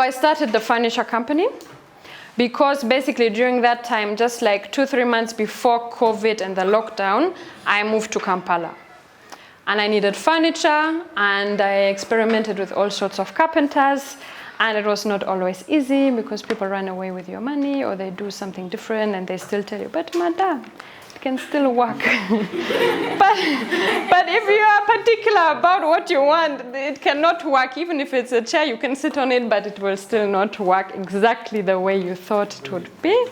I started the furniture company because basically during that time, just like 2-3 months before COVID and the lockdown, I moved to Kampala. And I needed furniture, and I experimented with all sorts of carpenters, and it was not always easy because people run away with your money or they do something different and they still tell you, but madam, it can still work. but if you are particular about what you want, it cannot work. Even if it's a chair, you can sit on it, but it will still not work exactly the way you thought it would be.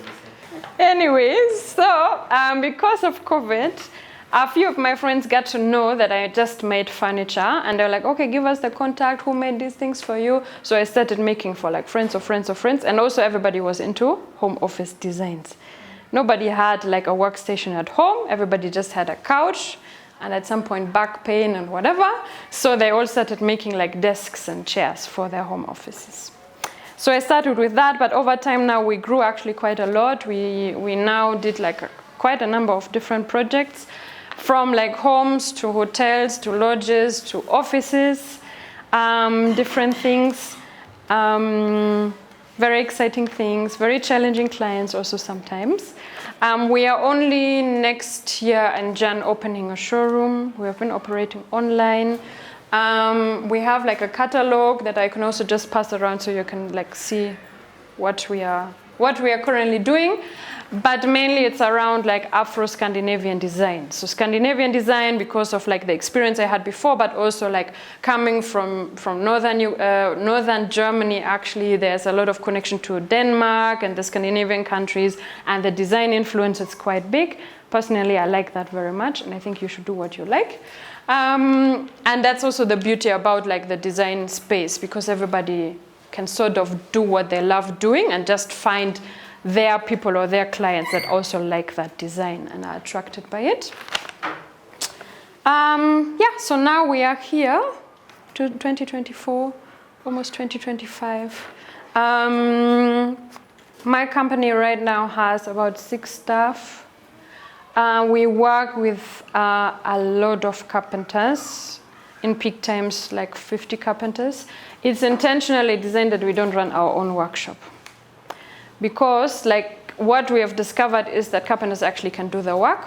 Anyways, so because of COVID, a few of my friends got to know that I just made furniture, and they're like, okay, give us the contact, who made these things for you? So I started making for like friends of friends of friends, and also everybody was into home office designs. Nobody had like a workstation at home, everybody just had a couch, and at some point back pain and whatever, so they all started making like desks and chairs for their home offices. So I started with that, but over time now we grew actually quite a lot. We now did like quite a number of different projects, from like homes to hotels to lodges to offices, different things, very exciting things, very challenging clients also sometimes. We are only next year in Jan opening a showroom. We have been operating online. We have like a catalog that I can also just pass around so you can like see what we are currently doing. But mainly it's around like Afro-Scandinavian design. So Scandinavian design because of like the experience I had before, but also like coming from northern Germany, actually there's a lot of connection to Denmark and the Scandinavian countries, and the design influence is quite big. Personally, I like that very much, and I think you should do what you like. And that's also the beauty about like the design space, because everybody can sort of do what they love doing and just find their people or their clients that also like that design and are attracted by it. So now we are here to 2024, almost 2025. My company right now has about 6 staff. We work with a lot of carpenters. In peak times, like 50 carpenters. It's intentionally designed that we don't run our own workshop. Because like what we have discovered is that carpenters actually can do the work.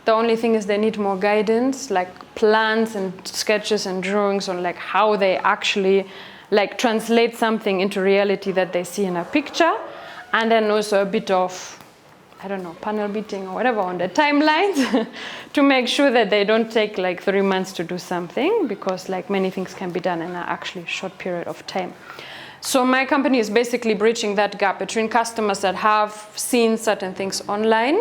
The only thing is they need more guidance, like plans and sketches and drawings on like how they actually like translate something into reality that they see in a picture. And then also a bit of, I don't know, panel beating or whatever on the timelines to make sure that they don't take like 3 months to do something, because like many things can be done in an actually short period of time. So my company is basically bridging that gap between customers that have seen certain things online.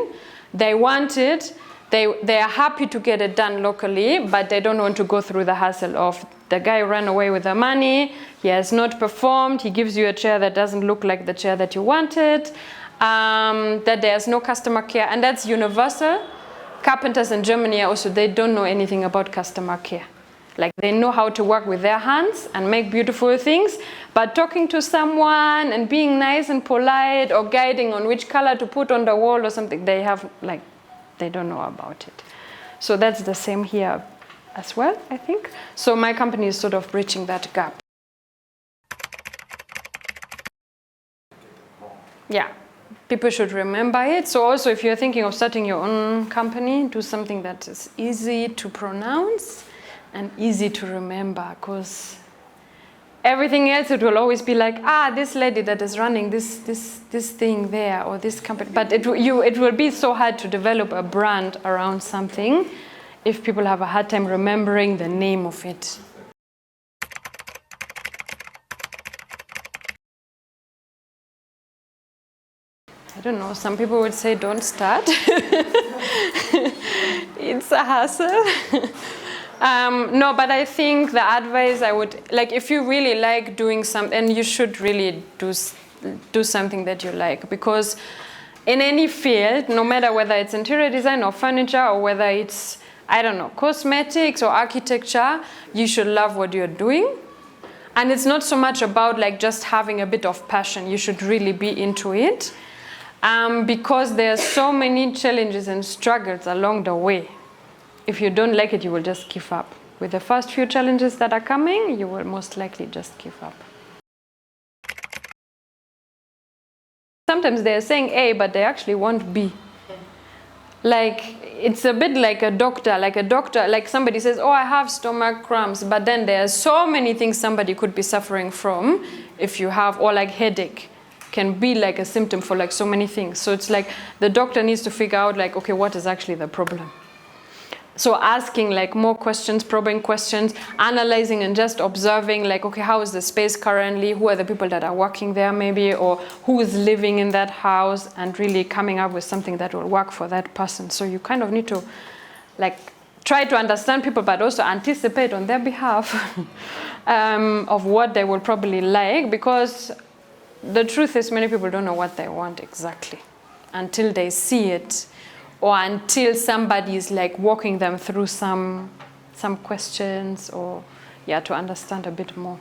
They want it, they are happy to get it done locally, but they don't want to go through the hassle of the guy ran away with the money, he has not performed, he gives you a chair that doesn't look like the chair that you wanted, that there's no customer care, and that's universal. Carpenters in Germany also, they don't know anything about customer care. Like they know how to work with their hands and make beautiful things, but talking to someone and being nice and polite or guiding on which color to put on the wall or something, they don't know about it. So that's the same here as well, I think. So my company is sort of bridging that gap. Yeah, people should remember it. So also if you're thinking of starting your own company, do something that is easy to pronounce and easy to remember, because everything else it will always be like, this lady that is running this thing there, or this company. But it will be so hard to develop a brand around something if people have a hard time remembering the name of it. I don't know, some people would say don't start. It's a hassle. No, but I think the advice I would, like if you really like doing something, and you should really do something that you like, because in any field, no matter whether it's interior design or furniture or whether it's, I don't know, cosmetics or architecture, you should love what you're doing. And it's not so much about like just having a bit of passion, you should really be into it. Because there are so many challenges and struggles along the way. If you don't like it, you will just give up. With the first few challenges that are coming, you will most likely just give up. sometimes they're saying A, but they actually want B. Like, it's a bit like a doctor, like somebody says, oh, I have stomach cramps, but then there are so many things somebody could be suffering from if you have, or like headache can be like a symptom for like so many things. So it's like the doctor needs to figure out like, okay, what is actually the problem? So asking like more questions, probing questions, analyzing and just observing like, okay, how is the space currently? Who are the people that are working there maybe? Or who is living in that house? And really coming up with something that will work for that person. So you kind of need to like try to understand people, but also anticipate on their behalf of what they will probably like, because the truth is many people don't know what they want exactly until they see it, or until somebody is like walking them through some questions, or to understand a bit more.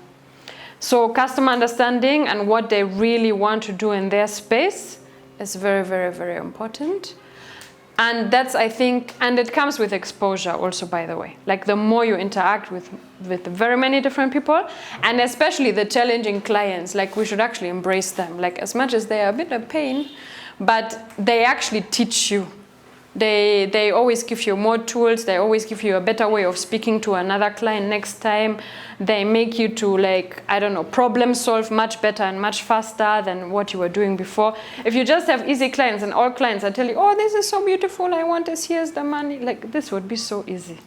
So customer understanding and what they really want to do in their space is very, very, very important. And that's, I think, and it comes with exposure also, by the way. Like the more you interact with very many different people, and especially the challenging clients, like we should actually embrace them. Like as much as they are a bit of pain, but they actually teach you. They always give you more tools. They always give you a better way of speaking to another client next time. They make you to like, I don't know, problem solve much better and much faster than what you were doing before. If you just have easy clients and all clients are telling you, oh, this is so beautiful, I want this, here's the money, like this would be so easy.